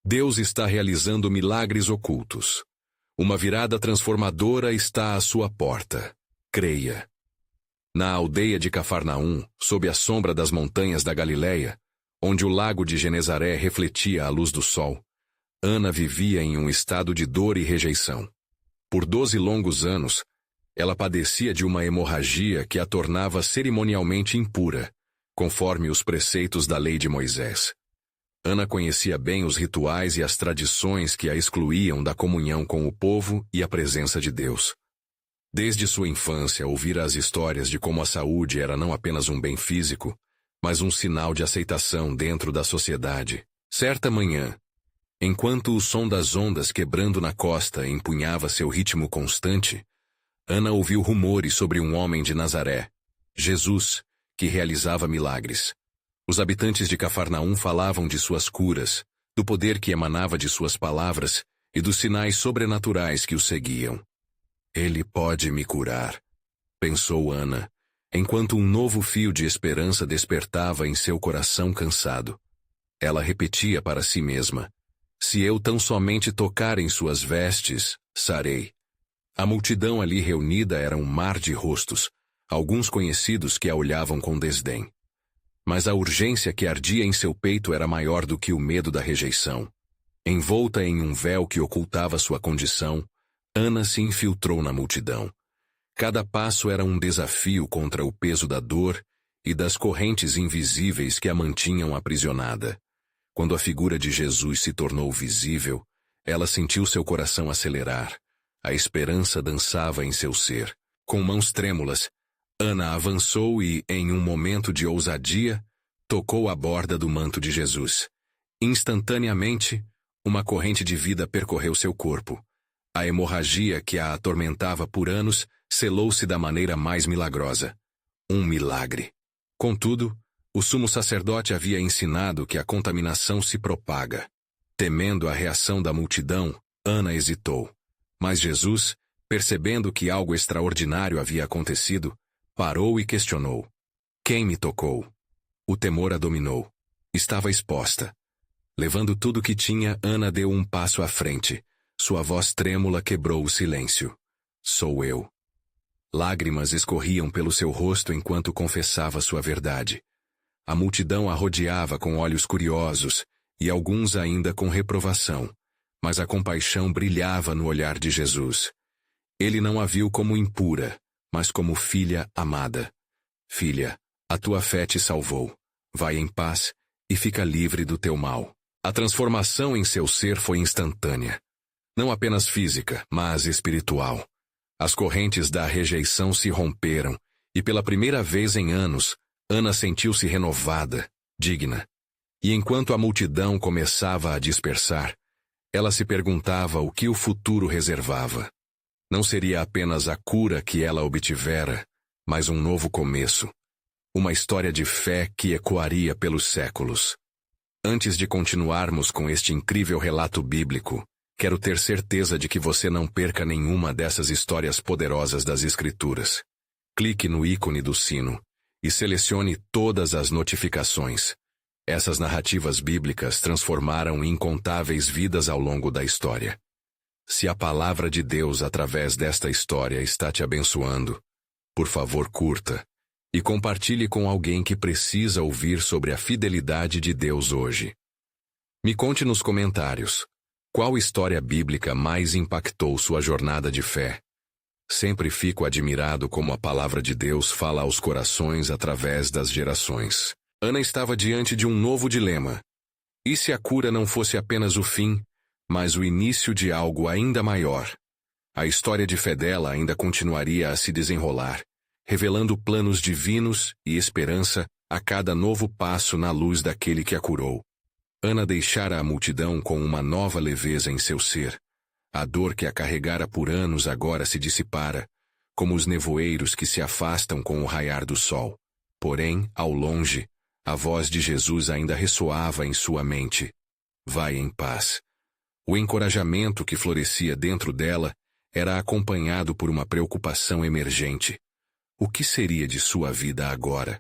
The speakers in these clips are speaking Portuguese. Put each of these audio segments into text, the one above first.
Deus está realizando milagres ocultos. Uma virada transformadora está à sua porta. Creia. Na aldeia de Cafarnaum, sob a sombra das montanhas da Galileia, onde o lago de Genezaré refletia a luz do sol, Ana vivia em um estado de dor e rejeição. Por 12 longos anos, ela padecia de uma hemorragia que a tornava cerimonialmente impura, conforme os preceitos da lei de Moisés. Ana conhecia bem os rituais e as tradições que a excluíam da comunhão com o povo e a presença de Deus. Desde sua infância, ouvira as histórias de como a saúde era não apenas um bem físico, mas um sinal de aceitação dentro da sociedade. Certa manhã, enquanto o som das ondas quebrando na costa empunhava seu ritmo constante, Ana ouviu rumores sobre um homem de Nazaré, Jesus, que realizava milagres. Os habitantes de Cafarnaum falavam de suas curas, do poder que emanava de suas palavras e dos sinais sobrenaturais que o seguiam. Ele pode me curar, pensou Ana, enquanto um novo fio de esperança despertava em seu coração cansado. Ela repetia para si mesma: se eu tão somente tocar em suas vestes, sarei. A multidão ali reunida era um mar de rostos, alguns conhecidos que a olhavam com desdém. Mas a urgência que ardia em seu peito era maior do que o medo da rejeição. Envolta em um véu que ocultava sua condição, Ana se infiltrou na multidão. Cada passo era um desafio contra o peso da dor e das correntes invisíveis que a mantinham aprisionada. Quando a figura de Jesus se tornou visível, ela sentiu seu coração acelerar. A esperança dançava em seu ser. Com mãos trêmulas, Ana avançou e, em um momento de ousadia, tocou a borda do manto de Jesus. Instantaneamente, uma corrente de vida percorreu seu corpo. A hemorragia que a atormentava por anos selou-se da maneira mais milagrosa. Um milagre. Contudo, o sumo sacerdote havia ensinado que a contaminação se propaga. Temendo a reação da multidão, Ana hesitou. Mas Jesus, percebendo que algo extraordinário havia acontecido, parou e questionou: quem me tocou? O temor a dominou. Estava exposta. Levando tudo que tinha, Ana deu um passo à frente. Sua voz trêmula quebrou o silêncio. Sou eu. Lágrimas escorriam pelo seu rosto enquanto confessava sua verdade. A multidão a rodeava com olhos curiosos, e alguns ainda com reprovação, mas a compaixão brilhava no olhar de Jesus. Ele não a viu como impura, mas como filha amada. Filha, a tua fé te salvou. Vai em paz e fica livre do teu mal. A transformação em seu ser foi instantânea. Não apenas física, mas espiritual. As correntes da rejeição se romperam, e pela primeira vez em anos, Ana sentiu-se renovada, digna. E enquanto a multidão começava a dispersar, ela se perguntava o que o futuro reservava. Não seria apenas a cura que ela obtivera, mas um novo começo. Uma história de fé que ecoaria pelos séculos. Antes de continuarmos com este incrível relato bíblico, quero ter certeza de que você não perca nenhuma dessas histórias poderosas das Escrituras. Clique no ícone do sino e selecione todas as notificações. Essas narrativas bíblicas transformaram incontáveis vidas ao longo da história. Se a palavra de Deus através desta história está te abençoando, por favor curta e compartilhe com alguém que precisa ouvir sobre a fidelidade de Deus hoje. Me conte nos comentários, qual história bíblica mais impactou sua jornada de fé? Sempre fico admirado como a palavra de Deus fala aos corações através das gerações. Ana estava diante de um novo dilema. E se a cura não fosse apenas o fim, mas o início de algo ainda maior? A história de fé dela ainda continuaria a se desenrolar, revelando planos divinos e esperança a cada novo passo na luz daquele que a curou. Ana deixara a multidão com uma nova leveza em seu ser. A dor que a carregara por anos agora se dissipara, como os nevoeiros que se afastam com o raiar do sol. Porém, ao longe, a voz de Jesus ainda ressoava em sua mente. Vai em paz. O encorajamento que florescia dentro dela era acompanhado por uma preocupação emergente. O que seria de sua vida agora?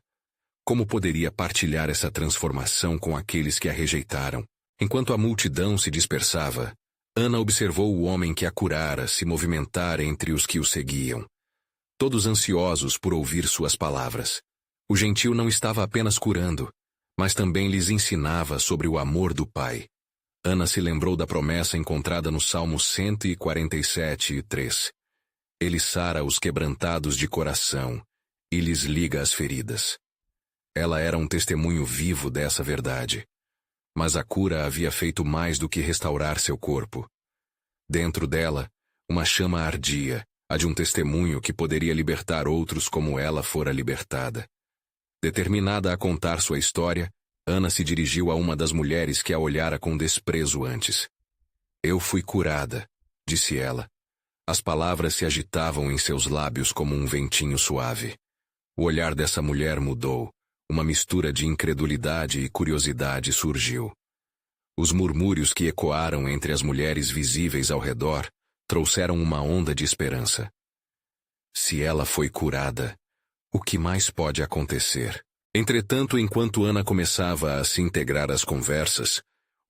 Como poderia partilhar essa transformação com aqueles que a rejeitaram? Enquanto a multidão se dispersava, Ana observou o homem que a curara se movimentar entre os que o seguiam, todos ansiosos por ouvir suas palavras. O gentil não estava apenas curando, mas também lhes ensinava sobre o amor do Pai. Ana se lembrou da promessa encontrada no Salmo 147:3. Ele sara os quebrantados de coração e lhes liga as feridas. Ela era um testemunho vivo dessa verdade. Mas a cura havia feito mais do que restaurar seu corpo. Dentro dela, uma chama ardia, a de um testemunho que poderia libertar outros como ela fora libertada. Determinada a contar sua história, Ana se dirigiu a uma das mulheres que a olhara com desprezo antes. Eu fui curada, disse ela. As palavras se agitavam em seus lábios como um ventinho suave. O olhar dessa mulher mudou. Uma mistura de incredulidade e curiosidade surgiu. Os murmúrios que ecoaram entre as mulheres visíveis ao redor trouxeram uma onda de esperança. Se ela foi curada, o que mais pode acontecer? Entretanto, enquanto Ana começava a se integrar às conversas,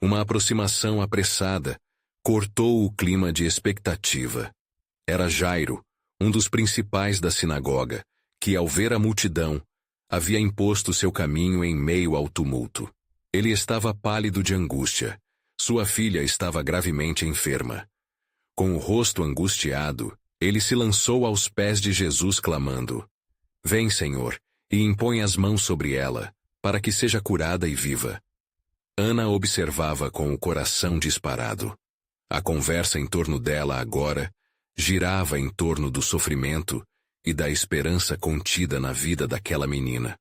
uma aproximação apressada cortou o clima de expectativa. Era Jairo, um dos principais da sinagoga, que, ao ver a multidão, havia imposto seu caminho em meio ao tumulto. Ele estava pálido de angústia. Sua filha estava gravemente enferma. Com o rosto angustiado, ele se lançou aos pés de Jesus clamando: Vem, Senhor, e impõe as mãos sobre ela, para que seja curada e viva. Ana observava com o coração disparado. A conversa em torno dela agora girava em torno do sofrimento e da esperança contida na vida daquela menina.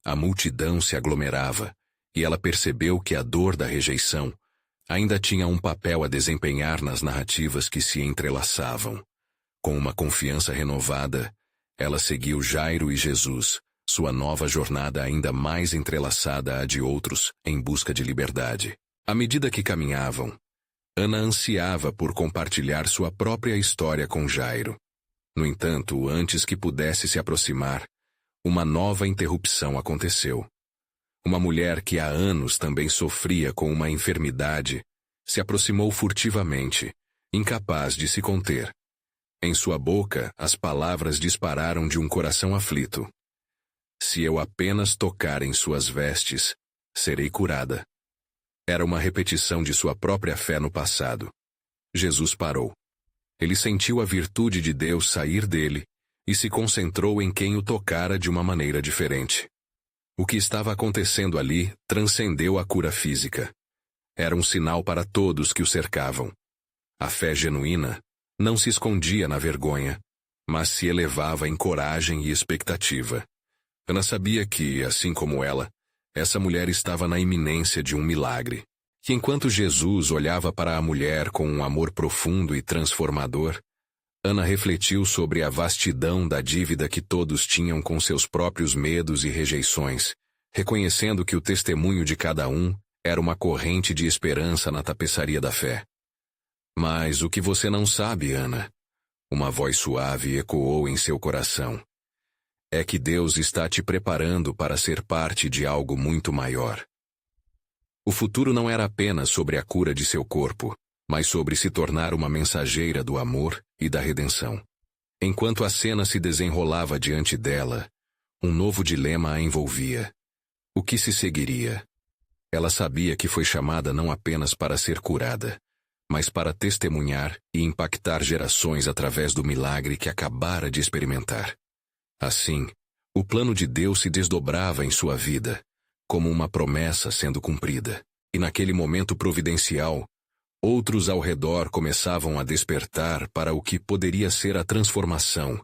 A multidão se aglomerava, e ela percebeu que a dor da rejeição ainda tinha um papel a desempenhar nas narrativas que se entrelaçavam. Com uma confiança renovada, ela seguiu Jairo e Jesus, sua nova jornada ainda mais entrelaçada à de outros, em busca de liberdade. À medida que caminhavam, Ana ansiava por compartilhar sua própria história com Jairo. No entanto, antes que pudesse se aproximar, uma nova interrupção aconteceu. Uma mulher que há anos também sofria com uma enfermidade se aproximou furtivamente, incapaz de se conter. Em sua boca, as palavras dispararam de um coração aflito. Se eu apenas tocar em suas vestes, serei curada. Era uma repetição de sua própria fé no passado. Jesus parou. Ele sentiu a virtude de Deus sair dele e se concentrou em quem o tocara de uma maneira diferente. O que estava acontecendo ali transcendeu a cura física. Era um sinal para todos que o cercavam. A fé genuína não se escondia na vergonha, mas se elevava em coragem e expectativa. Ana sabia que, assim como ela, essa mulher estava na iminência de um milagre. Que enquanto Jesus olhava para a mulher com um amor profundo e transformador, Ana refletiu sobre a vastidão da dívida que todos tinham com seus próprios medos e rejeições, reconhecendo que o testemunho de cada um era uma corrente de esperança na tapeçaria da fé. Mas o que você não sabe, Ana? Uma voz suave ecoou em seu coração. É que Deus está te preparando para ser parte de algo muito maior. O futuro não era apenas sobre a cura de seu corpo, mas sobre se tornar uma mensageira do amor e da redenção. Enquanto a cena se desenrolava diante dela, um novo dilema a envolvia. O que se seguiria? Ela sabia que foi chamada não apenas para ser curada, mas para testemunhar e impactar gerações através do milagre que acabara de experimentar. Assim, o plano de Deus se desdobrava em sua vida, como uma promessa sendo cumprida. E naquele momento providencial, outros ao redor começavam a despertar para o que poderia ser a transformação,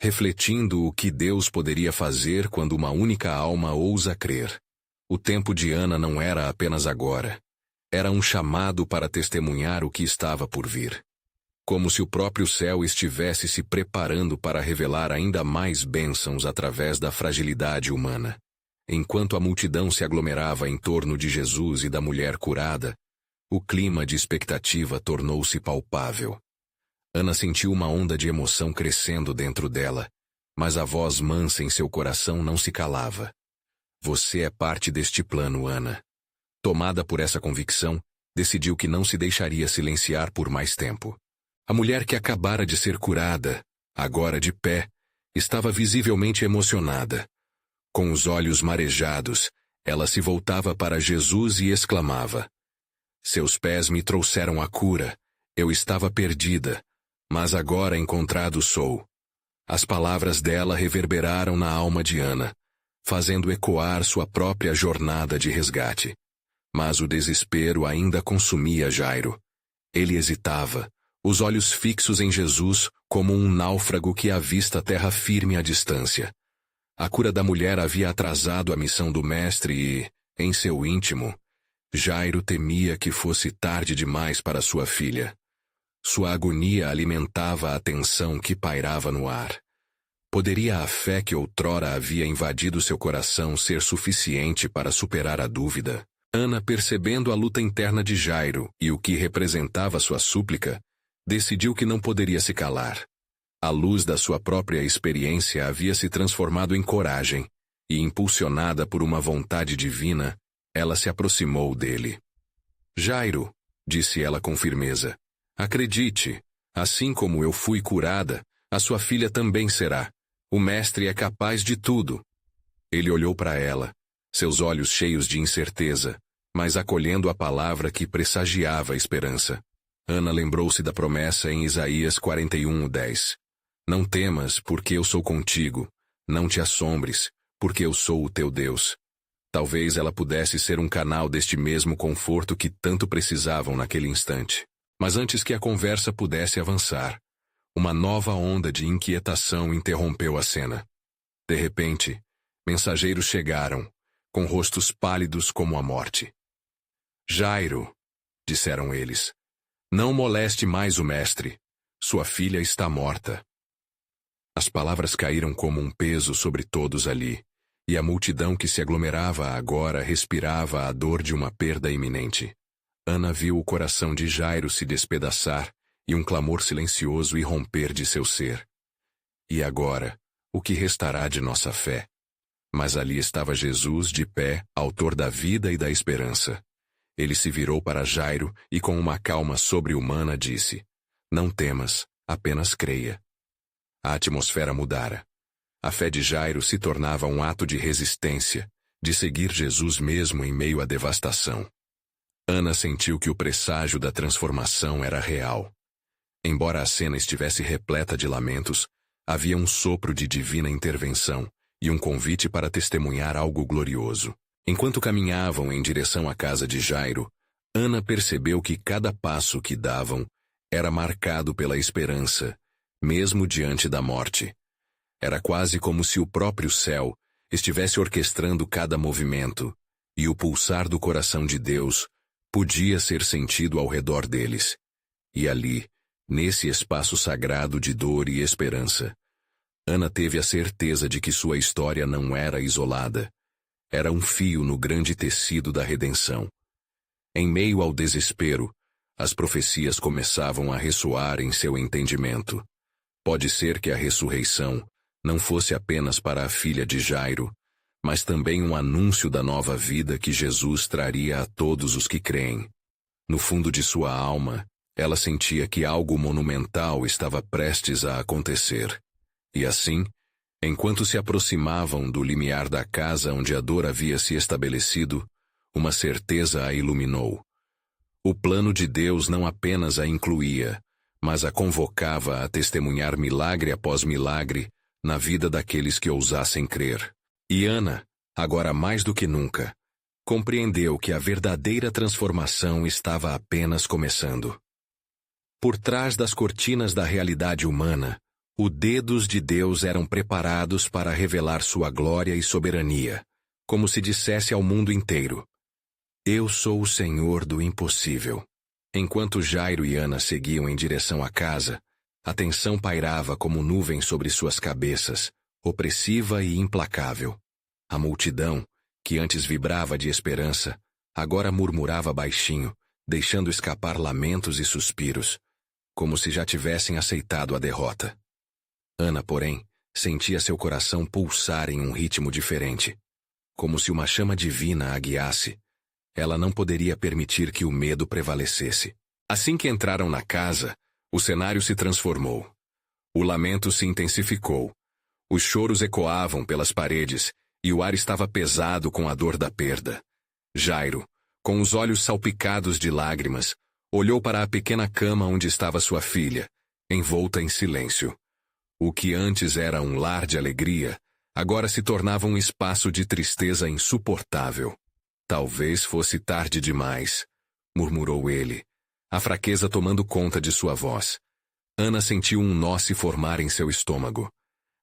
refletindo o que Deus poderia fazer quando uma única alma ousa crer. O tempo de Ana não era apenas agora. Era um chamado para testemunhar o que estava por vir. Como se o próprio céu estivesse se preparando para revelar ainda mais bênçãos através da fragilidade humana. Enquanto a multidão se aglomerava em torno de Jesus e da mulher curada, o clima de expectativa tornou-se palpável. Ana sentiu uma onda de emoção crescendo dentro dela, mas a voz mansa em seu coração não se calava. Você é parte deste plano, Ana. Tomada por essa convicção, decidiu que não se deixaria silenciar por mais tempo. A mulher que acabara de ser curada, agora de pé, estava visivelmente emocionada. Com os olhos marejados, ela se voltava para Jesus e exclamava: "Seus pés me trouxeram a cura. Eu estava perdida, mas agora encontrado sou." As palavras dela reverberaram na alma de Ana, fazendo ecoar sua própria jornada de resgate. Mas o desespero ainda consumia Jairo. Ele hesitava, os olhos fixos em Jesus, como um náufrago que avista a terra firme à distância. A cura da mulher havia atrasado a missão do mestre e, em seu íntimo, Jairo temia que fosse tarde demais para sua filha. Sua agonia alimentava a tensão que pairava no ar. Poderia a fé que outrora havia invadido seu coração ser suficiente para superar a dúvida? Ana, percebendo a luta interna de Jairo e o que representava sua súplica, decidiu que não poderia se calar. A luz da sua própria experiência havia se transformado em coragem, e impulsionada por uma vontade divina, ela se aproximou dele. "Jairo", disse ela com firmeza, "acredite, assim como eu fui curada, a sua filha também será. O mestre é capaz de tudo." Ele olhou para ela, seus olhos cheios de incerteza, mas acolhendo a palavra que pressagiava a esperança. Ana lembrou-se da promessa em Isaías 41:10. "Não temas, porque eu sou contigo. Não te assombres, porque eu sou o teu Deus." Talvez ela pudesse ser um canal deste mesmo conforto que tanto precisavam naquele instante. Mas antes que a conversa pudesse avançar, uma nova onda de inquietação interrompeu a cena. De repente, mensageiros chegaram, com rostos pálidos como a morte. "Jairo", disseram eles, "não moleste mais o mestre. Sua filha está morta." As palavras caíram como um peso sobre todos ali, e a multidão que se aglomerava agora respirava a dor de uma perda iminente. Ana viu o coração de Jairo se despedaçar e um clamor silencioso irromper de seu ser. "E agora, o que restará de nossa fé?" Mas ali estava Jesus de pé, autor da vida e da esperança. Ele se virou para Jairo e com uma calma sobre-humana disse: "Não temas, apenas creia." A atmosfera mudara. A fé de Jairo se tornava um ato de resistência, de seguir Jesus mesmo em meio à devastação. Ana sentiu que o presságio da transformação era real. Embora a cena estivesse repleta de lamentos, havia um sopro de divina intervenção e um convite para testemunhar algo glorioso. Enquanto caminhavam em direção à casa de Jairo, Ana percebeu que cada passo que davam era marcado pela esperança, mesmo diante da morte. Era quase como se o próprio céu estivesse orquestrando cada movimento, e o pulsar do coração de Deus podia ser sentido ao redor deles. E ali, nesse espaço sagrado de dor e esperança, Ana teve a certeza de que sua história não era isolada. Era um fio no grande tecido da redenção. Em meio ao desespero, as profecias começavam a ressoar em seu entendimento. Pode ser que a ressurreição não fosse apenas para a filha de Jairo, mas também um anúncio da nova vida que Jesus traria a todos os que creem. No fundo de sua alma, ela sentia que algo monumental estava prestes a acontecer. E assim, enquanto se aproximavam do limiar da casa onde a dor havia se estabelecido, uma certeza a iluminou. O plano de Deus não apenas a incluía, mas a convocava a testemunhar milagre após milagre na vida daqueles que ousassem crer. E Ana, agora mais do que nunca, compreendeu que a verdadeira transformação estava apenas começando. Por trás das cortinas da realidade humana, os dedos de Deus eram preparados para revelar sua glória e soberania, como se dissesse ao mundo inteiro: "Eu sou o Senhor do impossível." Enquanto Jairo e Ana seguiam em direção à casa, a tensão pairava como nuvem sobre suas cabeças, opressiva e implacável. A multidão, que antes vibrava de esperança, agora murmurava baixinho, deixando escapar lamentos e suspiros, como se já tivessem aceitado a derrota. Ana, porém, sentia seu coração pulsar em um ritmo diferente, como se uma chama divina a guiasse. Ela não poderia permitir que o medo prevalecesse. Assim que entraram na casa, o cenário se transformou. O lamento se intensificou. Os choros ecoavam pelas paredes, e o ar estava pesado com a dor da perda. Jairo, com os olhos salpicados de lágrimas, olhou para a pequena cama onde estava sua filha, envolta em silêncio. O que antes era um lar de alegria, agora se tornava um espaço de tristeza insuportável. Talvez fosse tarde demais, murmurou ele, a fraqueza tomando conta de sua voz. Ana sentiu um nó se formar em seu estômago.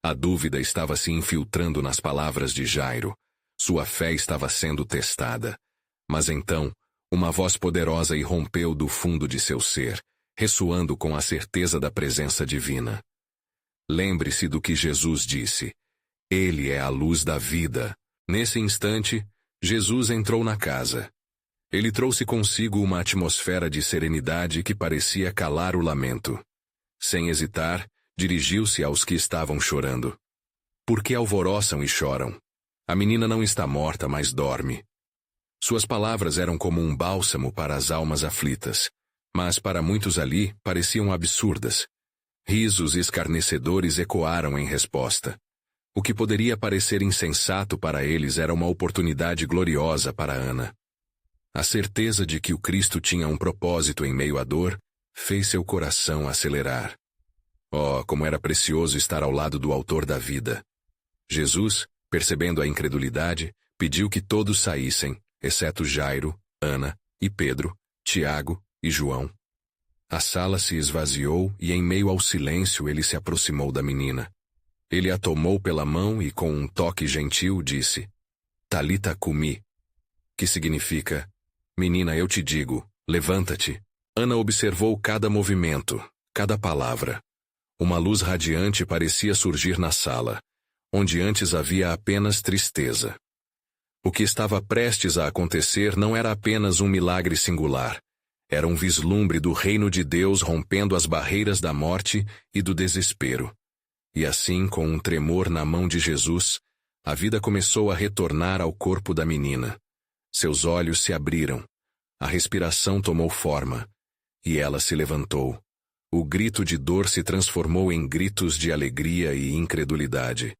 A dúvida estava se infiltrando nas palavras de Jairo. Sua fé estava sendo testada. Mas então, uma voz poderosa irrompeu do fundo de seu ser, ressoando com a certeza da presença divina. Lembre-se do que Jesus disse. Ele é a luz da vida. Nesse instante, Jesus entrou na casa. Ele trouxe consigo uma atmosfera de serenidade que parecia calar o lamento. Sem hesitar, dirigiu-se aos que estavam chorando. Por que alvoroçam e choram? A menina não está morta, mas dorme. Suas palavras eram como um bálsamo para as almas aflitas, mas para muitos ali pareciam absurdas. Risos escarnecedores ecoaram em resposta. O que poderia parecer insensato para eles era uma oportunidade gloriosa para Ana. A certeza de que o Cristo tinha um propósito em meio à dor fez seu coração acelerar. Oh, como era precioso estar ao lado do autor da vida. Jesus, percebendo a incredulidade, pediu que todos saíssem, exceto Jairo, Ana e Pedro, Tiago e João. A sala se esvaziou e em meio ao silêncio ele se aproximou da menina. Ele a tomou pela mão e com um toque gentil disse, Talita cumi, que significa, menina, eu te digo, levanta-te. Ana observou cada movimento, cada palavra. Uma luz radiante parecia surgir na sala, onde antes havia apenas tristeza. O que estava prestes a acontecer não era apenas um milagre singular. Era um vislumbre do reino de Deus rompendo as barreiras da morte e do desespero. E assim, com um tremor na mão de Jesus, a vida começou a retornar ao corpo da menina. Seus olhos se abriram. A respiração tomou forma. E ela se levantou. O grito de dor se transformou em gritos de alegria e incredulidade.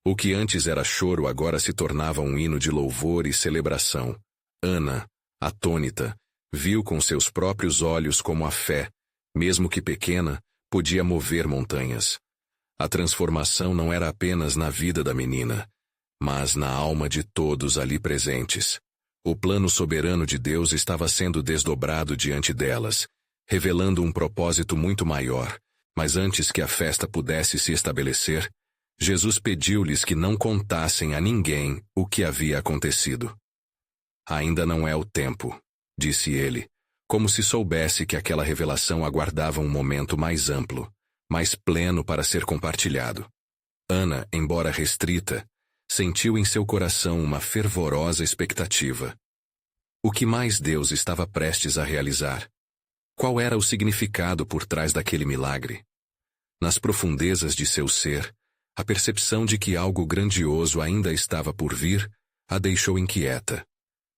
O que antes era choro agora se tornava um hino de louvor e celebração. Ana, atônita, viu com seus próprios olhos como a fé, mesmo que pequena, podia mover montanhas. A transformação não era apenas na vida da menina, mas na alma de todos ali presentes. O plano soberano de Deus estava sendo desdobrado diante delas, revelando um propósito muito maior, mas antes que a festa pudesse se estabelecer, Jesus pediu-lhes que não contassem a ninguém o que havia acontecido. Ainda não é o tempo, disse ele, como se soubesse que aquela revelação aguardava um momento mais amplo, mais pleno para ser compartilhado. Ana, embora restrita, sentiu em seu coração uma fervorosa expectativa. O que mais Deus estava prestes a realizar? Qual era o significado por trás daquele milagre? Nas profundezas de seu ser, a percepção de que algo grandioso ainda estava por vir a deixou inquieta.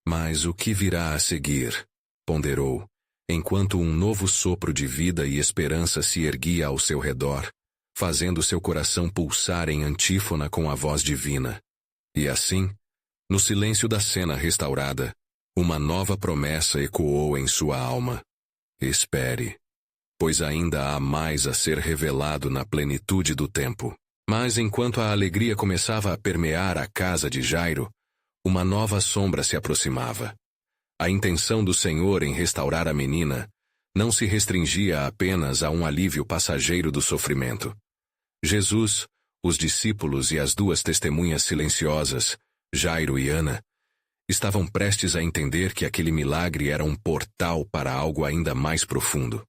Mas o que virá a seguir? Ponderou, enquanto um novo sopro de vida e esperança se erguia ao seu redor, fazendo seu coração pulsar em antífona com a voz divina. E assim, no silêncio da cena restaurada, uma nova promessa ecoou em sua alma. Espere, pois ainda há mais a ser revelado na plenitude do tempo. Mas enquanto a alegria começava a permear a casa de Jairo, uma nova sombra se aproximava. A intenção do Senhor em restaurar a menina não se restringia apenas a um alívio passageiro do sofrimento. Jesus, os discípulos e as duas testemunhas silenciosas, Jairo e Ana, estavam prestes a entender que aquele milagre era um portal para algo ainda mais profundo.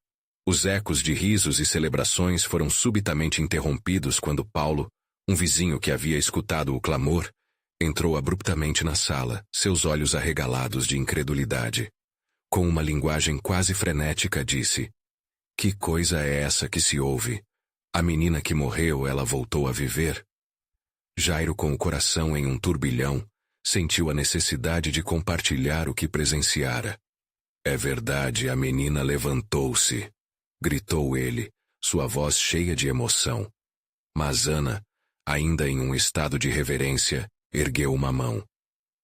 Os ecos de risos e celebrações foram subitamente interrompidos quando Paulo, um vizinho que havia escutado o clamor, entrou abruptamente na sala, seus olhos arregalados de incredulidade. Com uma linguagem quase frenética disse, Que coisa é essa que se ouve? A menina que morreu, ela voltou a viver? Jairo, com o coração em um turbilhão, sentiu a necessidade de compartilhar o que presenciara. É verdade, a menina levantou-se, gritou ele, sua voz cheia de emoção. Mas Ana, ainda em um estado de reverência, ergueu uma mão.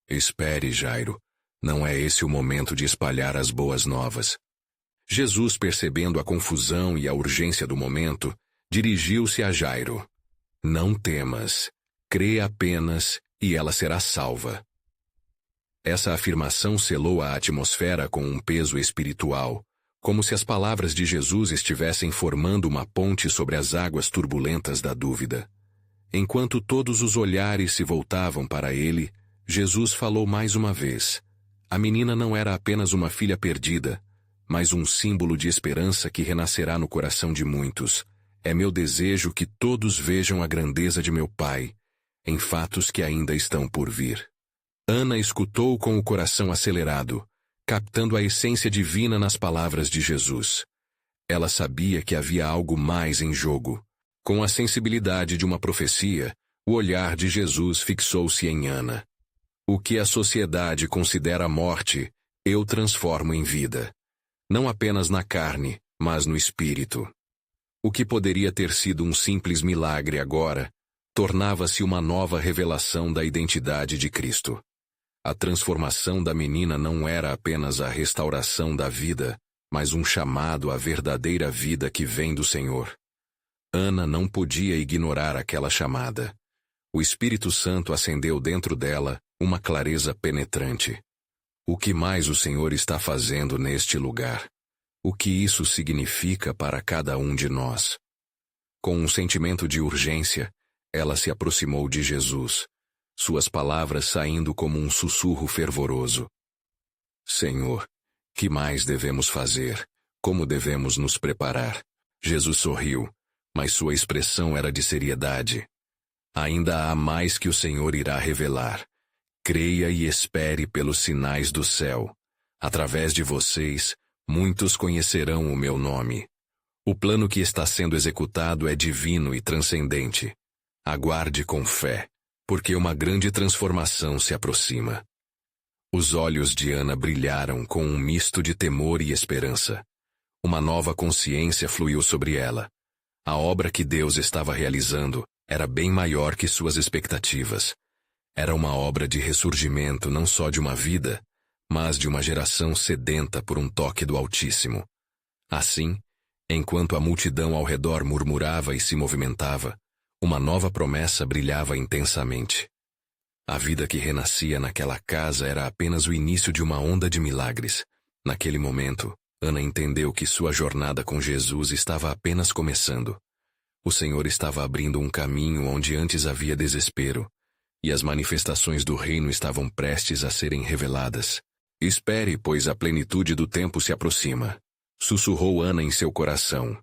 Espere, Jairo, não é esse o momento de espalhar as boas novas. Jesus, percebendo a confusão e a urgência do momento, dirigiu-se a Jairo. Não temas, crê apenas e ela será salva. Essa afirmação selou a atmosfera com um peso espiritual, como se as palavras de Jesus estivessem formando uma ponte sobre as águas turbulentas da dúvida. Enquanto todos os olhares se voltavam para ele, Jesus falou mais uma vez. A menina não era apenas uma filha perdida, mas um símbolo de esperança que renascerá no coração de muitos. É meu desejo que todos vejam a grandeza de meu Pai, em fatos que ainda estão por vir. Ana escutou com o coração acelerado, captando a essência divina nas palavras de Jesus. Ela sabia que havia algo mais em jogo. Com a sensibilidade de uma profecia, o olhar de Jesus fixou-se em Ana. O que a sociedade considera morte, eu transformo em vida. Não apenas na carne, mas no espírito. O que poderia ter sido um simples milagre agora, tornava-se uma nova revelação da identidade de Cristo. A transformação da menina não era apenas a restauração da vida, mas um chamado à verdadeira vida que vem do Senhor. Ana não podia ignorar aquela chamada. O Espírito Santo acendeu dentro dela uma clareza penetrante. O que mais o Senhor está fazendo neste lugar? O que isso significa para cada um de nós? Com um sentimento de urgência, ela se aproximou de Jesus, suas palavras saindo como um sussurro fervoroso. Senhor, que mais devemos fazer? Como devemos nos preparar? Jesus sorriu, mas sua expressão era de seriedade. Ainda há mais que o Senhor irá revelar. Creia e espere pelos sinais do céu. Através de vocês, muitos conhecerão o meu nome. O plano que está sendo executado é divino e transcendente. Aguarde com fé, porque uma grande transformação se aproxima. Os olhos de Ana brilharam com um misto de temor e esperança. Uma nova consciência fluiu sobre ela. A obra que Deus estava realizando era bem maior que suas expectativas. Era uma obra de ressurgimento não só de uma vida, mas de uma geração sedenta por um toque do Altíssimo. Assim, enquanto a multidão ao redor murmurava e se movimentava, uma nova promessa brilhava intensamente. A vida que renascia naquela casa era apenas o início de uma onda de milagres. Naquele momento, Ana entendeu que sua jornada com Jesus estava apenas começando. O Senhor estava abrindo um caminho onde antes havia desespero, e as manifestações do reino estavam prestes a serem reveladas. Espere, pois a plenitude do tempo se aproxima, sussurrou Ana em seu coração,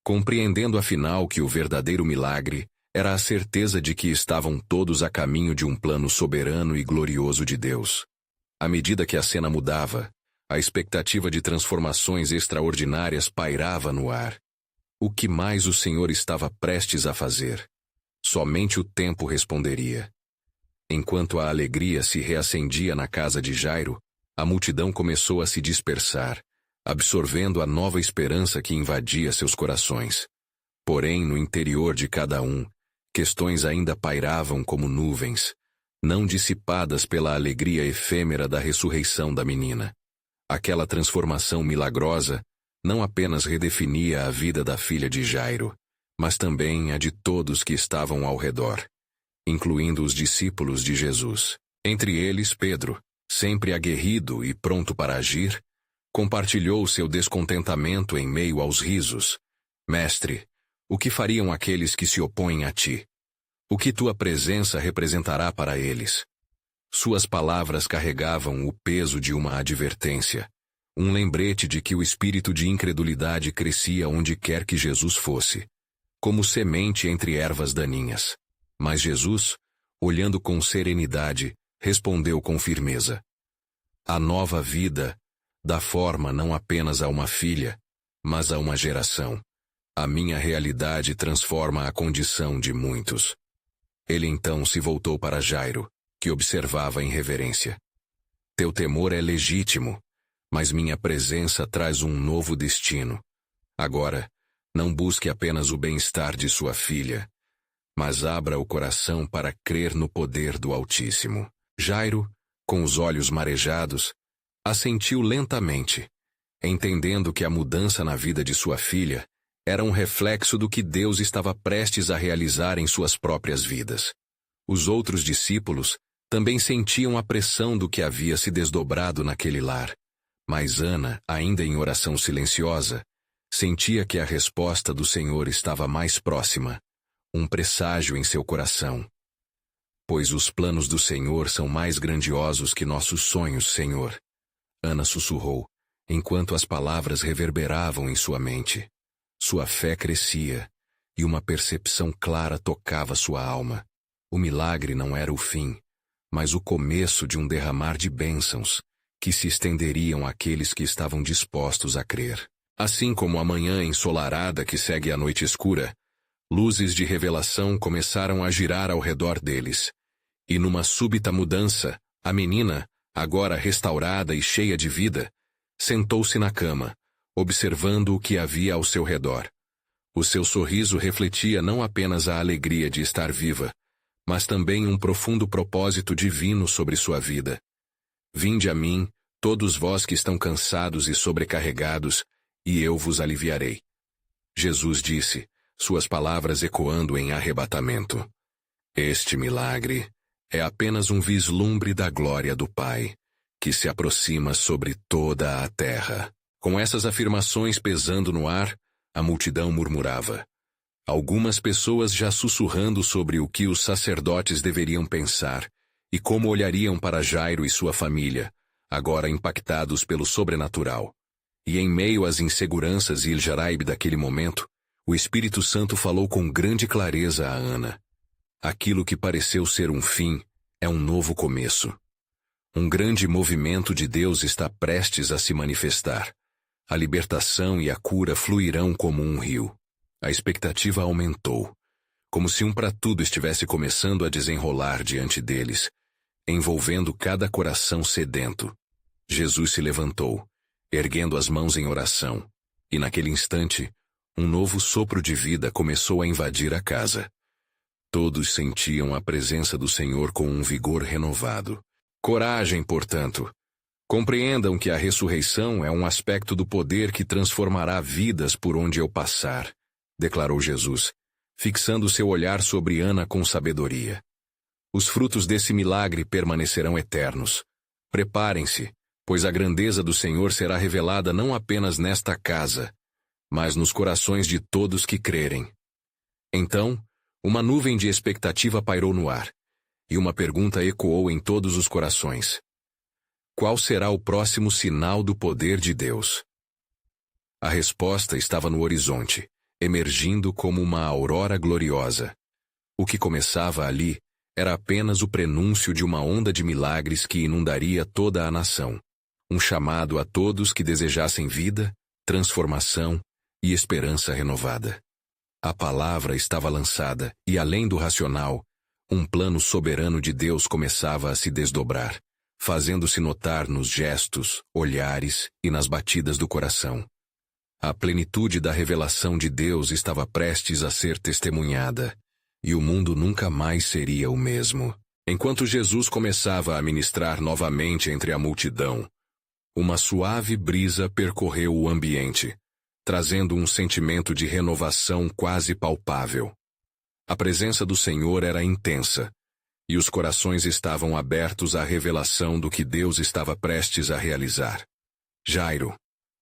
compreendendo afinal que o verdadeiro milagre era a certeza de que estavam todos a caminho de um plano soberano e glorioso de Deus. À medida que a cena mudava, a expectativa de transformações extraordinárias pairava no ar. O que mais o Senhor estava prestes a fazer? Somente o tempo responderia. Enquanto a alegria se reacendia na casa de Jairo, a multidão começou a se dispersar, absorvendo a nova esperança que invadia seus corações. Porém, no interior de cada um, questões ainda pairavam como nuvens, não dissipadas pela alegria efêmera da ressurreição da menina. Aquela transformação milagrosa não apenas redefinia a vida da filha de Jairo, mas também a de todos que estavam ao redor, incluindo os discípulos de Jesus. Entre eles, Pedro, sempre aguerrido e pronto para agir, compartilhou seu descontentamento em meio aos risos. Mestre, o que fariam aqueles que se opõem a ti? O que tua presença representará para eles? Suas palavras carregavam o peso de uma advertência, um lembrete de que o espírito de incredulidade crescia onde quer que Jesus fosse, como semente entre ervas daninhas. Mas Jesus, olhando com serenidade, respondeu com firmeza. A nova vida dá forma não apenas a uma filha, mas a uma geração. A minha realidade transforma a condição de muitos. Ele então se voltou para Jairo, que observava em reverência. Teu temor é legítimo, mas minha presença traz um novo destino. Agora, não busque apenas o bem-estar de sua filha, mas abra o coração para crer no poder do Altíssimo. Jairo, com os olhos marejados, assentiu lentamente, entendendo que a mudança na vida de sua filha era um reflexo do que Deus estava prestes a realizar em suas próprias vidas. Os outros discípulos também sentiam a pressão do que havia se desdobrado naquele lar, mas Ana, ainda em oração silenciosa, sentia que a resposta do Senhor estava mais próxima, um presságio em seu coração. Pois os planos do Senhor são mais grandiosos que nossos sonhos, Senhor. Ana sussurrou, enquanto as palavras reverberavam em sua mente. Sua fé crescia, e uma percepção clara tocava sua alma. O milagre não era o fim, mas o começo de um derramar de bênçãos, que se estenderiam àqueles que estavam dispostos a crer. Assim como a manhã ensolarada que segue a noite escura, luzes de revelação começaram a girar ao redor deles. E numa súbita mudança, a menina, agora restaurada e cheia de vida, sentou-se na cama, observando o que havia ao seu redor. O seu sorriso refletia não apenas a alegria de estar viva, mas também um profundo propósito divino sobre sua vida. Vinde a mim, todos vós que estão cansados e sobrecarregados, e eu vos aliviarei. Jesus disse, suas palavras ecoando em arrebatamento. Este milagre é apenas um vislumbre da glória do Pai, que se aproxima sobre toda a terra. Com essas afirmações pesando no ar, a multidão murmurava. Algumas pessoas já sussurrando sobre o que os sacerdotes deveriam pensar e como olhariam para Jairo e sua família, agora impactados pelo sobrenatural. E em meio às inseguranças e iljaraibe daquele momento, o Espírito Santo falou com grande clareza a Ana. Aquilo que pareceu ser um fim é um novo começo. Um grande movimento de Deus está prestes a se manifestar. A libertação e a cura fluirão como um rio. A expectativa aumentou, como se um pratudo estivesse começando a desenrolar diante deles, envolvendo cada coração sedento. Jesus se levantou, erguendo as mãos em oração, e naquele instante, um novo sopro de vida começou a invadir a casa. Todos sentiam a presença do Senhor com um vigor renovado. Coragem, portanto. Compreendam que a ressurreição é um aspecto do poder que transformará vidas por onde eu passar, declarou Jesus, fixando seu olhar sobre Ana com sabedoria. Os frutos desse milagre permanecerão eternos. Preparem-se, pois a grandeza do Senhor será revelada não apenas nesta casa, mas nos corações de todos que crerem. Então, uma nuvem de expectativa pairou no ar, e uma pergunta ecoou em todos os corações. Qual será o próximo sinal do poder de Deus? A resposta estava no horizonte, emergindo como uma aurora gloriosa. O que começava ali era apenas o prenúncio de uma onda de milagres que inundaria toda a nação. Um chamado a todos que desejassem vida, transformação e esperança renovada. A palavra estava lançada e, além do racional, um plano soberano de Deus começava a se desdobrar, fazendo-se notar nos gestos, olhares e nas batidas do coração. A plenitude da revelação de Deus estava prestes a ser testemunhada, e o mundo nunca mais seria o mesmo. Enquanto Jesus começava a ministrar novamente entre a multidão, uma suave brisa percorreu o ambiente, trazendo um sentimento de renovação quase palpável. A presença do Senhor era intensa, e os corações estavam abertos à revelação do que Deus estava prestes a realizar. Jairo,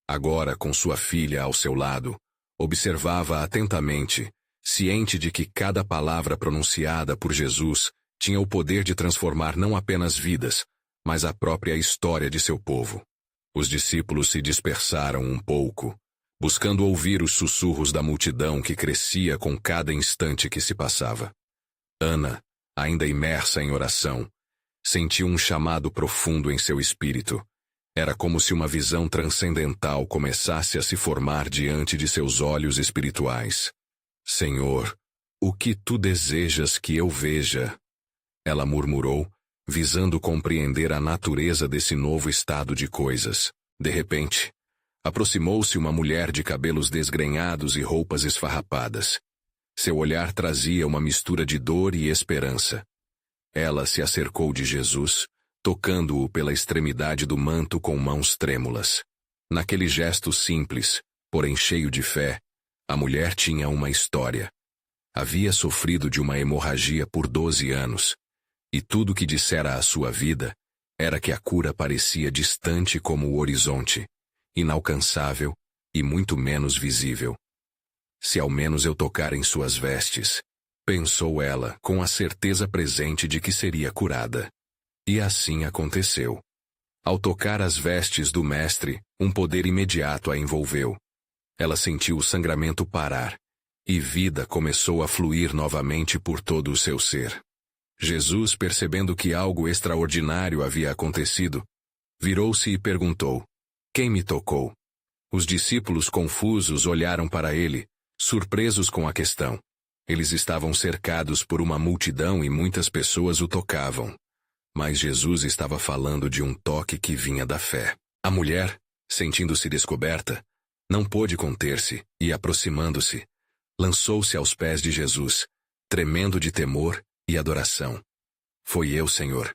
agora com sua filha ao seu lado, observava atentamente, ciente de que cada palavra pronunciada por Jesus tinha o poder de transformar não apenas vidas, mas a própria história de seu povo. Os discípulos se dispersaram um pouco, buscando ouvir os sussurros da multidão que crescia com cada instante que se passava. Ana, ainda imersa em oração, sentiu um chamado profundo em seu espírito. Era como se uma visão transcendental começasse a se formar diante de seus olhos espirituais. Senhor, o que tu desejas que eu veja? Ela murmurou, visando compreender a natureza desse novo estado de coisas. De repente, aproximou-se uma mulher de cabelos desgrenhados e roupas esfarrapadas. Seu olhar trazia uma mistura de dor e esperança. Ela se acercou de Jesus, tocando-o pela extremidade do manto com mãos trêmulas. Naquele gesto simples, porém cheio de fé, a mulher tinha uma história. Havia sofrido de uma hemorragia por 12 anos, e tudo que dissera à sua vida era que a cura parecia distante como o horizonte, inalcançável e muito menos visível. Se ao menos eu tocar em suas vestes, pensou ela com a certeza presente de que seria curada. E assim aconteceu. Ao tocar as vestes do mestre, um poder imediato a envolveu. Ela sentiu o sangramento parar, e vida começou a fluir novamente por todo o seu ser. Jesus, percebendo que algo extraordinário havia acontecido, virou-se e perguntou: "Quem me tocou?" Os discípulos confusos olharam para ele, surpresos com a questão. Eles estavam cercados por uma multidão e muitas pessoas o tocavam. Mas Jesus estava falando de um toque que vinha da fé. A mulher, sentindo-se descoberta, não pôde conter-se e, aproximando-se, lançou-se aos pés de Jesus, tremendo de temor e adoração. "Foi eu, Senhor.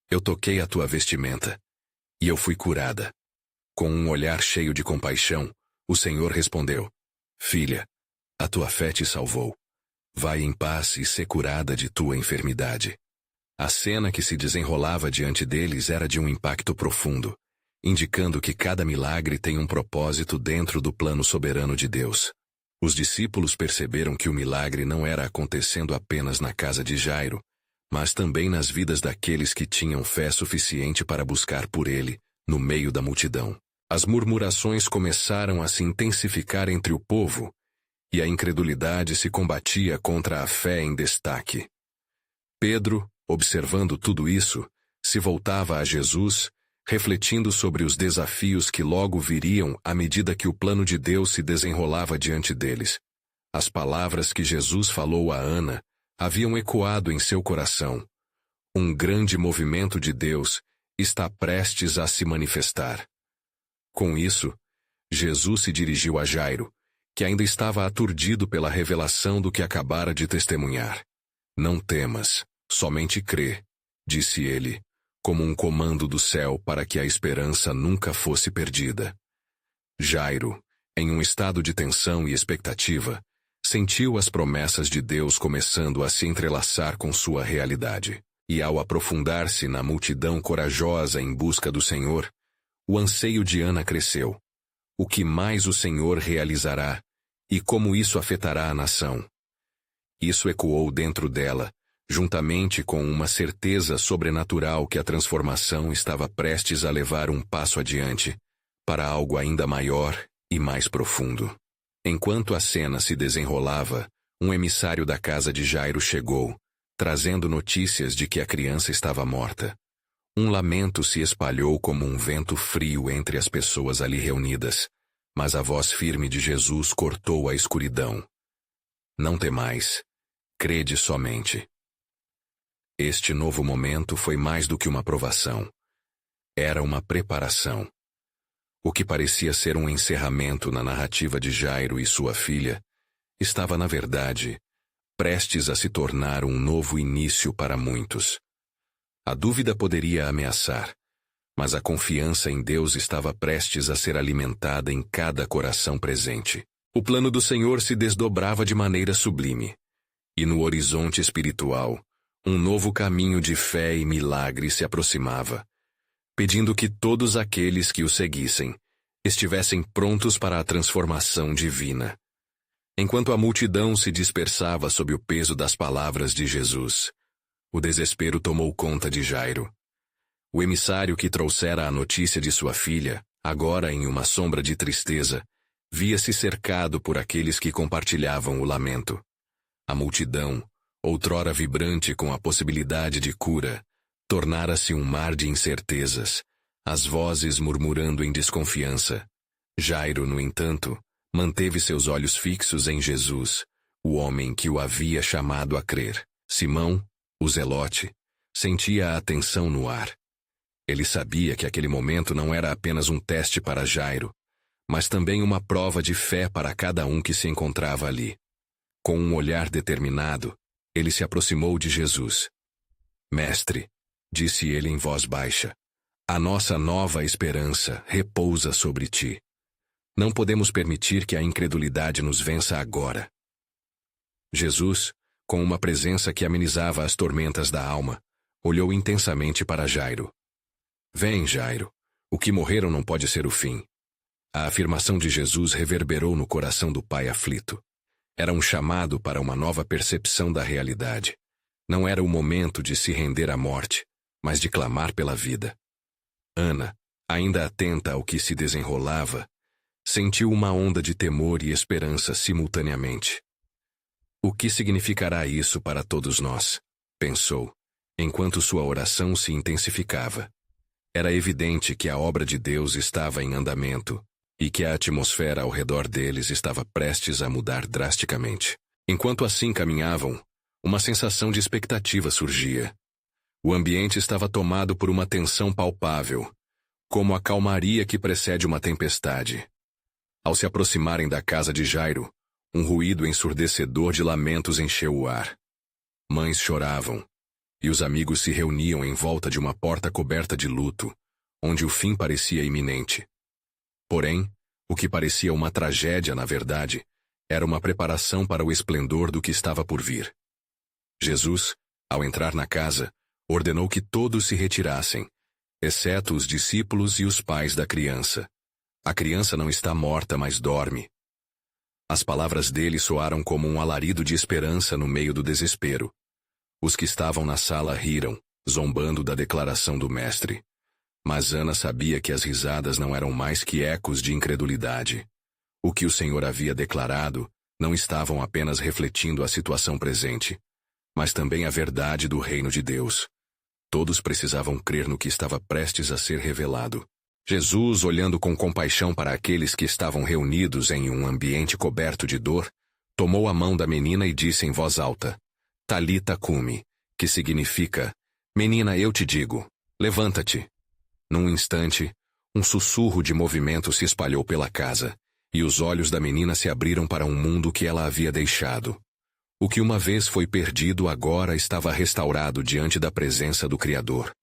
Eu toquei a tua vestimenta, e eu fui curada." Com um olhar cheio de compaixão, o Senhor respondeu: "Filha, a tua fé te salvou. Vai em paz e sê curada de tua enfermidade." A cena que se desenrolava diante deles era de um impacto profundo, indicando que cada milagre tem um propósito dentro do plano soberano de Deus. Os discípulos perceberam que o milagre não era acontecendo apenas na casa de Jairo, mas também nas vidas daqueles que tinham fé suficiente para buscar por ele, no meio da multidão. As murmurações começaram a se intensificar entre o povo, e a incredulidade se combatia contra a fé em destaque. Pedro, observando tudo isso, se voltava a Jesus, refletindo sobre os desafios que logo viriam à medida que o plano de Deus se desenrolava diante deles. As palavras que Jesus falou a Ana haviam ecoado em seu coração. Um grande movimento de Deus está prestes a se manifestar. Com isso, Jesus se dirigiu a Jairo, que ainda estava aturdido pela revelação do que acabara de testemunhar. "Não temas, somente crê", disse ele, como um comando do céu para que a esperança nunca fosse perdida. Jairo, em um estado de tensão e expectativa, sentiu as promessas de Deus começando a se entrelaçar com sua realidade. E ao aprofundar-se na multidão corajosa em busca do Senhor, o anseio de Ana cresceu. O que mais o Senhor realizará, e como isso afetará a nação? Isso ecoou dentro dela, juntamente com uma certeza sobrenatural que a transformação estava prestes a levar um passo adiante, para algo ainda maior e mais profundo. Enquanto a cena se desenrolava, um emissário da casa de Jairo chegou, trazendo notícias de que a criança estava morta. Um lamento se espalhou como um vento frio entre as pessoas ali reunidas, mas a voz firme de Jesus cortou a escuridão. "Não temais, crede somente." Este novo momento foi mais do que uma provação. Era uma preparação. O que parecia ser um encerramento na narrativa de Jairo e sua filha, estava, na verdade, prestes a se tornar um novo início para muitos. A dúvida poderia ameaçar, mas a confiança em Deus estava prestes a ser alimentada em cada coração presente. O plano do Senhor se desdobrava de maneira sublime, e no horizonte espiritual, um novo caminho de fé e milagre se aproximava, pedindo que todos aqueles que o seguissem estivessem prontos para a transformação divina. Enquanto a multidão se dispersava sob o peso das palavras de Jesus, o desespero tomou conta de Jairo. O emissário que trouxera a notícia de sua filha, agora em uma sombra de tristeza, via-se cercado por aqueles que compartilhavam o lamento. A multidão, outrora vibrante com a possibilidade de cura, tornara-se um mar de incertezas, as vozes murmurando em desconfiança. Jairo, no entanto, manteve seus olhos fixos em Jesus, o homem que o havia chamado a crer. Simão, o zelote, Sentia a tensão no ar. Ele sabia que aquele momento não era apenas um teste para Jairo, mas também uma prova de fé para cada um que se encontrava ali. Com um olhar determinado, ele se aproximou de Jesus. Mestre, disse ele em voz baixa, a nossa nova esperança repousa sobre ti. Não podemos permitir que a incredulidade nos vença agora. Jesus, com uma presença que amenizava as tormentas da alma, olhou intensamente para Jairo. Vem, Jairo, o que morreram não pode ser o fim. A afirmação de Jesus reverberou no coração do pai aflito. Era um chamado para uma nova percepção da realidade. Não era o momento de se render à morte, mas de clamar pela vida. Ana, ainda atenta ao que se desenrolava, sentiu uma onda de temor e esperança simultaneamente. O que significará isso para todos nós? Pensou, enquanto sua oração se intensificava. Era evidente que a obra de Deus estava em andamento e que a atmosfera ao redor deles estava prestes a mudar drasticamente. Enquanto assim caminhavam, uma sensação de expectativa surgia. O ambiente estava tomado por uma tensão palpável, como a calmaria que precede uma tempestade. Ao se aproximarem da casa de Jairo, um ruído ensurdecedor de lamentos encheu o ar. Mães choravam, e os amigos se reuniam em volta de uma porta coberta de luto, onde o fim parecia iminente. Porém, o que parecia uma tragédia, na verdade, era uma preparação para o esplendor do que estava por vir. Jesus, ao entrar na casa, ordenou que todos se retirassem, exceto os discípulos e os pais da criança. A criança não está morta, mas dorme. As palavras dele soaram como um alarido de esperança no meio do desespero. Os que estavam na sala riram, zombando da declaração do mestre. Mas Ana sabia que as risadas não eram mais que ecos de incredulidade. O que o Senhor havia declarado não estavam apenas refletindo a situação presente, mas também a verdade do reino de Deus. Todos precisavam crer no que estava prestes a ser revelado. Jesus, olhando com compaixão para aqueles que estavam reunidos em um ambiente coberto de dor, tomou a mão da menina e disse em voz alta, Talita cumi, que significa, menina, eu te digo, levanta-te. Num instante, um sussurro de movimento se espalhou pela casa, e os olhos da menina se abriram para um mundo que ela havia deixado. O que uma vez foi perdido agora estava restaurado diante da presença do Criador.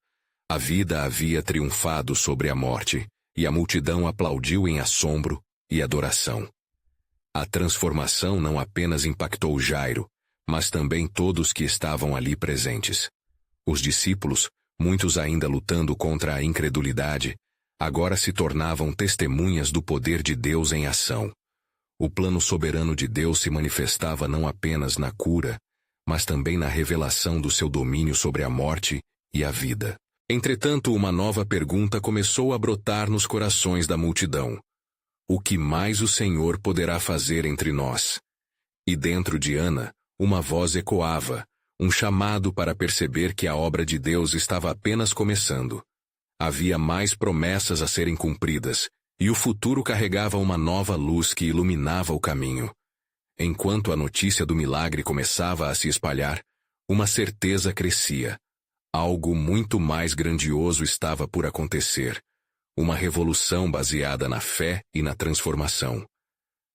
A vida havia triunfado sobre a morte, e a multidão aplaudiu em assombro e adoração. A transformação não apenas impactou Jairo, mas também todos que estavam ali presentes. Os discípulos, muitos ainda lutando contra a incredulidade, agora se tornavam testemunhas do poder de Deus em ação. O plano soberano de Deus se manifestava não apenas na cura, mas também na revelação do seu domínio sobre a morte e a vida. Entretanto, uma nova pergunta começou a brotar nos corações da multidão. O que mais o Senhor poderá fazer entre nós? E dentro de Ana, uma voz ecoava, um chamado para perceber que a obra de Deus estava apenas começando. Havia mais promessas a serem cumpridas, e o futuro carregava uma nova luz que iluminava o caminho. Enquanto a notícia do milagre começava a se espalhar, uma certeza crescia. Algo muito mais grandioso estava por acontecer. Uma revolução baseada na fé e na transformação.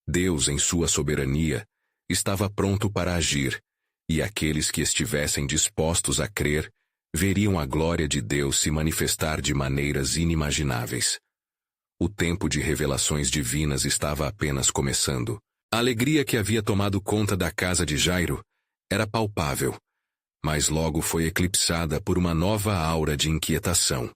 Deus, em sua soberania, estava pronto para agir, e aqueles que estivessem dispostos a crer, veriam a glória de Deus se manifestar de maneiras inimagináveis. O tempo de revelações divinas estava apenas começando. A alegria que havia tomado conta da casa de Jairo era palpável, mas logo foi eclipsada por uma nova aura de inquietação.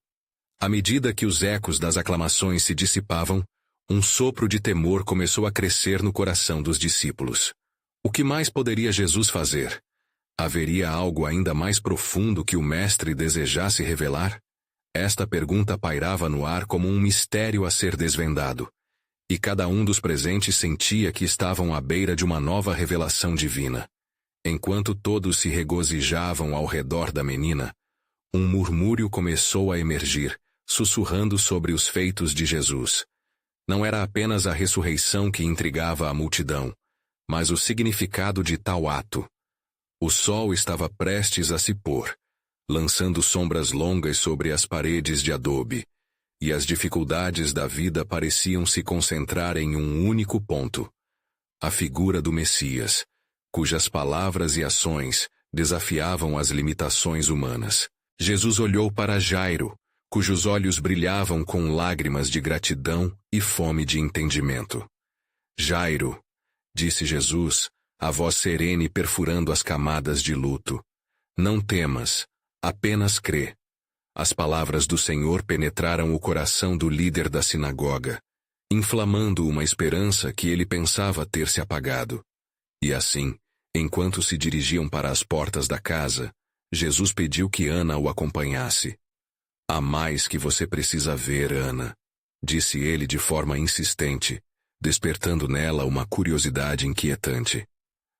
À medida que os ecos das aclamações se dissipavam, um sopro de temor começou a crescer no coração dos discípulos. O que mais poderia Jesus fazer? Haveria algo ainda mais profundo que o Mestre desejasse revelar? Esta pergunta pairava no ar como um mistério a ser desvendado, e cada um dos presentes sentia que estavam à beira de uma nova revelação divina. Enquanto todos se regozijavam ao redor da menina, um murmúrio começou a emergir, sussurrando sobre os feitos de Jesus. Não era apenas a ressurreição que intrigava a multidão, mas o significado de tal ato. O sol estava prestes a se pôr. lançando sombras longas sobre as paredes de adobe, e as dificuldades da vida pareciam se concentrar em um único ponto: a figura do Messias, cujas palavras e ações desafiavam as limitações humanas. Jesus olhou para Jairo, cujos olhos brilhavam com lágrimas de gratidão e fome de entendimento. Jairo, disse Jesus, a voz serene perfurando as camadas de luto, não temas, apenas crê. As palavras do Senhor penetraram o coração do líder da sinagoga, inflamando uma esperança que ele pensava ter se apagado. E assim, enquanto se dirigiam para as portas da casa, Jesus pediu que Ana o acompanhasse. Há mais que você precisa ver, Ana, disse ele de forma insistente, despertando nela uma curiosidade inquietante.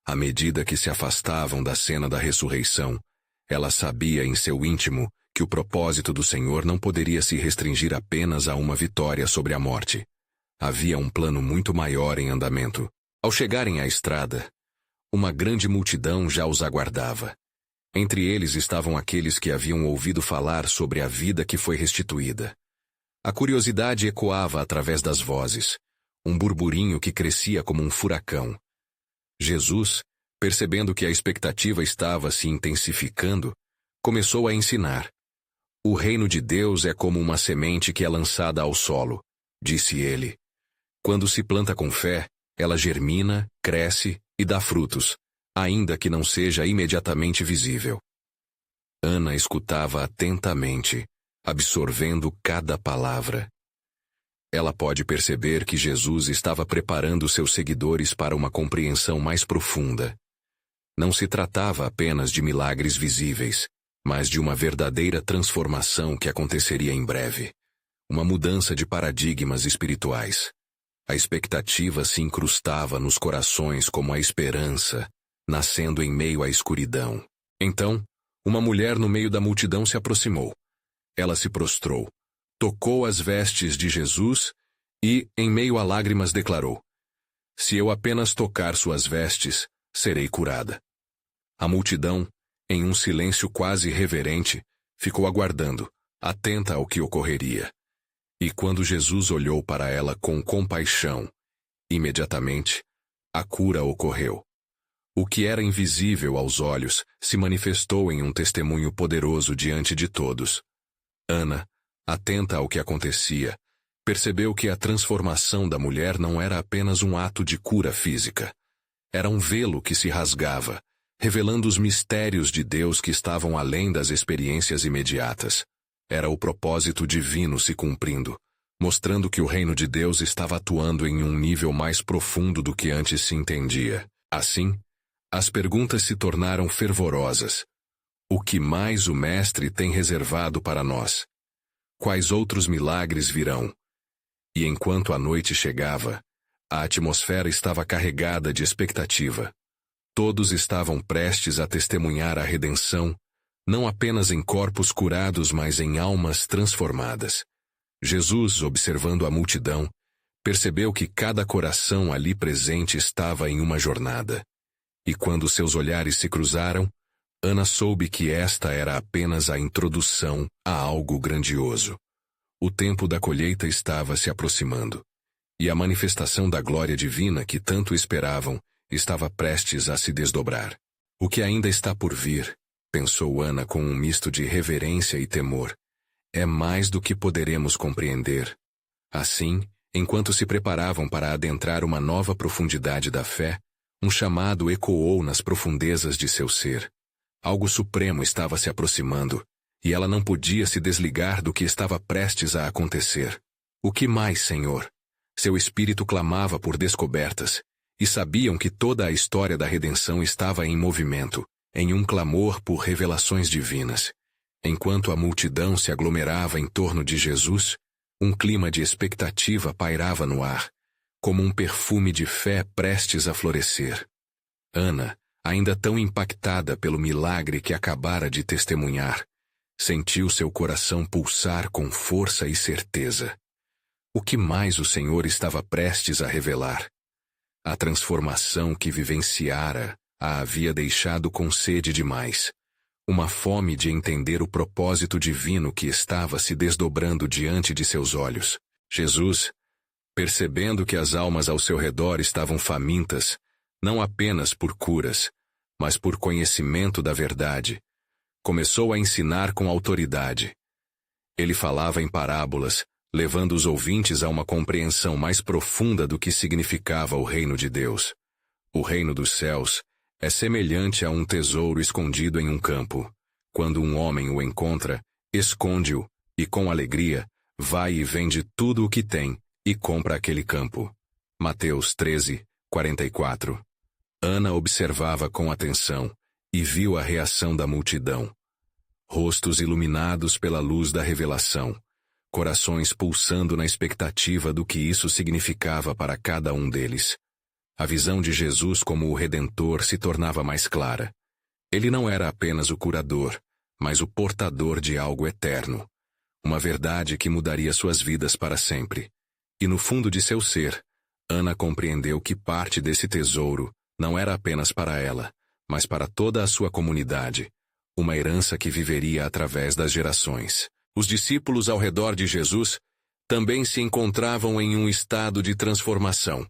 À medida que se afastavam da cena da ressurreição, ela sabia em seu íntimo que o propósito do Senhor não poderia se restringir apenas a uma vitória sobre a morte. Havia um plano muito maior em andamento. Ao chegarem à estrada, uma grande multidão já os aguardava. Entre eles estavam aqueles que haviam ouvido falar sobre a vida que foi restituída. A curiosidade ecoava através das vozes, um burburinho que crescia como um furacão. Jesus, percebendo que a expectativa estava se intensificando, começou a ensinar. O reino de Deus é como uma semente que é lançada ao solo, disse ele. Quando se planta com fé, ela germina, cresce e dá frutos, ainda que não seja imediatamente visível. Ana escutava atentamente, absorvendo cada palavra. Ela pode perceber que Jesus estava preparando seus seguidores para uma compreensão mais profunda. Não se tratava apenas de milagres visíveis, mas de uma verdadeira transformação que aconteceria em breve. Uma mudança de paradigmas espirituais. A expectativa se incrustava nos corações como a esperança, nascendo em meio à escuridão. Então, uma mulher no meio da multidão se aproximou. Ela se prostrou, tocou as vestes de Jesus e, em meio a lágrimas, declarou: Se eu apenas tocar suas vestes, serei curada. A multidão, em um silêncio quase reverente, ficou aguardando, atenta ao que ocorreria. E quando Jesus olhou para ela com compaixão, imediatamente, a cura ocorreu. O que era invisível aos olhos se manifestou em um testemunho poderoso diante de todos. Ana, atenta ao que acontecia, percebeu que a transformação da mulher não era apenas um ato de cura física. Era um velo que se rasgava, revelando os mistérios de Deus que estavam além das experiências imediatas. Era o propósito divino se cumprindo, mostrando que o reino de Deus estava atuando em um nível mais profundo do que antes se entendia. Assim, as perguntas se tornaram fervorosas. O que mais o Mestre tem reservado para nós? Quais outros milagres virão? E enquanto a noite chegava, a atmosfera estava carregada de expectativa. Todos estavam prestes a testemunhar a redenção, não apenas em corpos curados, mas em almas transformadas. Jesus, observando a multidão, percebeu que cada coração ali presente estava em uma jornada. E quando seus olhares se cruzaram, Ana soube que esta era apenas a introdução a algo grandioso. O tempo da colheita estava se aproximando, e a manifestação da glória divina que tanto esperavam estava prestes a se desdobrar. O que ainda está por vir, pensou Ana com um misto de reverência e temor, é mais do que poderemos compreender. Assim, enquanto se preparavam para adentrar uma nova profundidade da fé, um chamado ecoou nas profundezas de seu ser. Algo supremo estava se aproximando, e ela não podia se desligar do que estava prestes a acontecer. O que mais, Senhor? Seu espírito clamava por descobertas, e sabiam que toda a história da redenção estava em movimento, em um clamor por revelações divinas. Enquanto a multidão se aglomerava em torno de Jesus, um clima de expectativa pairava no ar, como um perfume de fé prestes a florescer. Ana, ainda tão impactada pelo milagre que acabara de testemunhar, sentiu seu coração pulsar com força e certeza. O que mais o Senhor estava prestes a revelar? A transformação que vivenciara a havia deixado com sede demais. uma fome de entender o propósito divino que estava se desdobrando diante de seus olhos. Jesus, percebendo que as almas ao seu redor estavam famintas, não apenas por curas, mas por conhecimento da verdade, começou a ensinar com autoridade. Ele falava em parábolas, levando os ouvintes a uma compreensão mais profunda do que significava o reino de Deus. O reino dos céus é semelhante a um tesouro escondido em um campo. Quando um homem o encontra, esconde-o, e com alegria, vai e vende tudo o que tem, e compra aquele campo. Mateus 13, 44. Ana observava com atenção, e viu a reação da multidão. Rostos iluminados pela luz da revelação, corações pulsando na expectativa do que isso significava para cada um deles. A visão de Jesus como o Redentor se tornava mais clara. Ele não era apenas o curador, mas o portador de algo eterno. Uma verdade que mudaria suas vidas para sempre. E no fundo de seu ser, Ana compreendeu que parte desse tesouro não era apenas para ela, mas para toda a sua comunidade, uma herança que viveria através das gerações. Os discípulos ao redor de Jesus também se encontravam em um estado de transformação.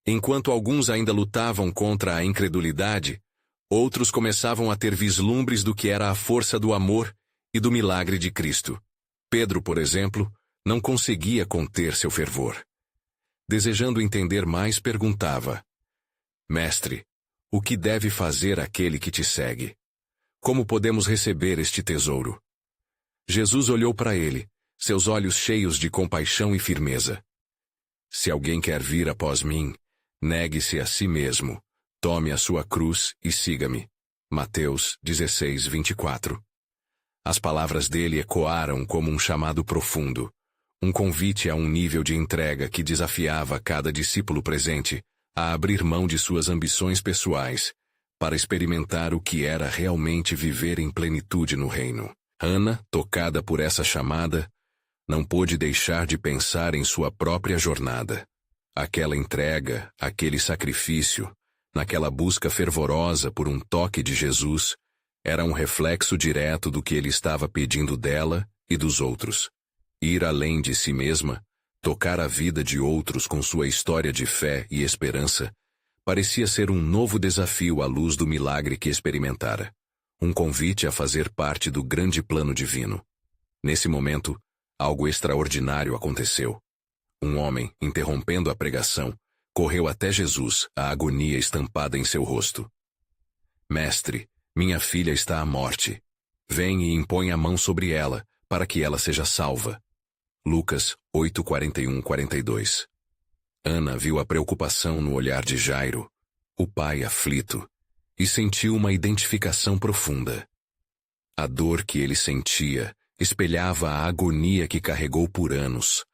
Enquanto alguns ainda lutavam contra a incredulidade, outros começavam a ter vislumbres do que era a força do amor e do milagre de Cristo. Pedro, por exemplo, não conseguia conter seu fervor. Desejando entender mais, perguntava: Mestre, o que deve fazer aquele que te segue? Como podemos receber este tesouro? Jesus olhou para ele, seus olhos cheios de compaixão e firmeza. Se alguém quer vir após mim, negue-se a si mesmo, tome a sua cruz e siga-me. Mateus 16, 24. As palavras dele ecoaram como um chamado profundo, um convite a um nível de entrega que desafiava cada discípulo presente a abrir mão de suas ambições pessoais, para experimentar o que era realmente viver em plenitude no reino. Ana, tocada por essa chamada, não pôde deixar de pensar em sua própria jornada. Aquela entrega, aquele sacrifício, naquela busca fervorosa por um toque de Jesus, era um reflexo direto do que ele estava pedindo dela e dos outros. Ir além de si mesma, tocar a vida de outros com sua história de fé e esperança, parecia ser um novo desafio à luz do milagre que experimentara. Um convite a fazer parte do grande plano divino. Nesse momento, algo extraordinário aconteceu. Um homem, interrompendo a pregação, correu até Jesus, a agonia estampada em seu rosto. Mestre, minha filha está à morte. Vem e impõe a mão sobre ela, para que ela seja salva. Lucas 8, 41, 42. Ana viu a preocupação no olhar de Jairo, o pai aflito, e sentiu uma identificação profunda. A dor que ele sentia espelhava a agonia que carregou por anos.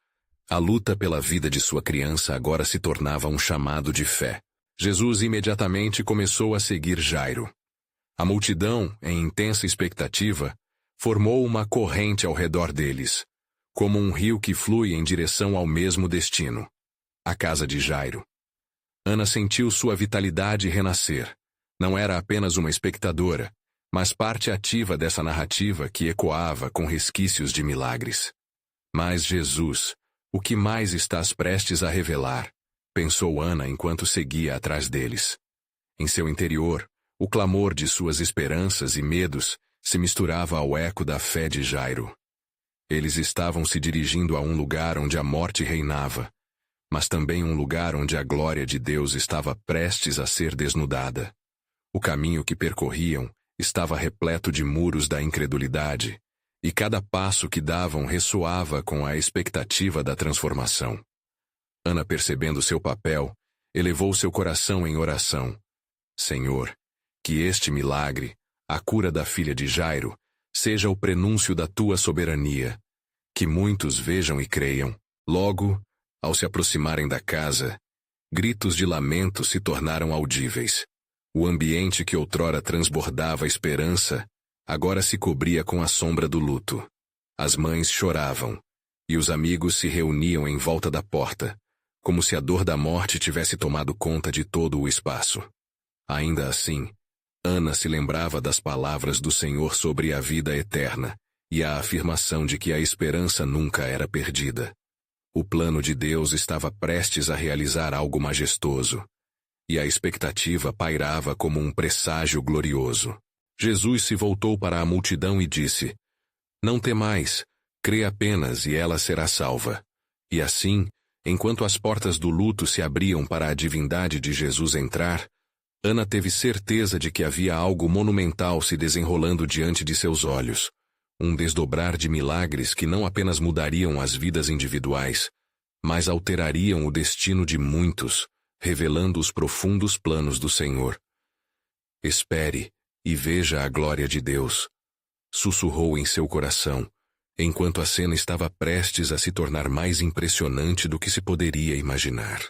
A luta pela vida de sua criança agora se tornava um chamado de fé. Jesus imediatamente começou a seguir Jairo. A multidão, em intensa expectativa, formou uma corrente ao redor deles, como um rio que flui em direção ao mesmo destino, a casa de Jairo. Ana sentiu sua vitalidade renascer. Não era apenas uma espectadora, mas parte ativa dessa narrativa que ecoava com resquícios de milagres. Mas Jesus, o que mais estás prestes a revelar? Pensou Ana enquanto seguia atrás deles. Em seu interior, o clamor de suas esperanças e medos se misturava ao eco da fé de Jairo. Eles estavam se dirigindo a um lugar onde a morte reinava, mas também um lugar onde a glória de Deus estava prestes a ser desnudada. O caminho que percorriam estava repleto de muros da incredulidade, e cada passo que davam ressoava com a expectativa da transformação. Ana, percebendo seu papel, elevou seu coração em oração. Senhor, que este milagre, a cura da filha de Jairo, seja o prenúncio da tua soberania. Que muitos vejam e creiam. Logo, ao se aproximarem da casa, gritos de lamento se tornaram audíveis. O ambiente que outrora transbordava esperança, agora se cobria com a sombra do luto. As mães choravam, e os amigos se reuniam em volta da porta, como se a dor da morte tivesse tomado conta de todo o espaço. Ainda assim, Ana se lembrava das palavras do Senhor sobre a vida eterna e a afirmação de que a esperança nunca era perdida. O plano de Deus estava prestes a realizar algo majestoso, e a expectativa pairava como um presságio glorioso. Jesus se voltou para a multidão e disse: Não temais, crê apenas e ela será salva. E assim, enquanto as portas do luto se abriam para a divindade de Jesus entrar, Ana teve certeza de que havia algo monumental se desenrolando diante de seus olhos. Um desdobrar de milagres que não apenas mudariam as vidas individuais, mas alterariam o destino de muitos, revelando os profundos planos do Senhor. Espere e veja a glória de Deus, sussurrou em seu coração, enquanto a cena estava prestes a se tornar mais impressionante do que se poderia imaginar.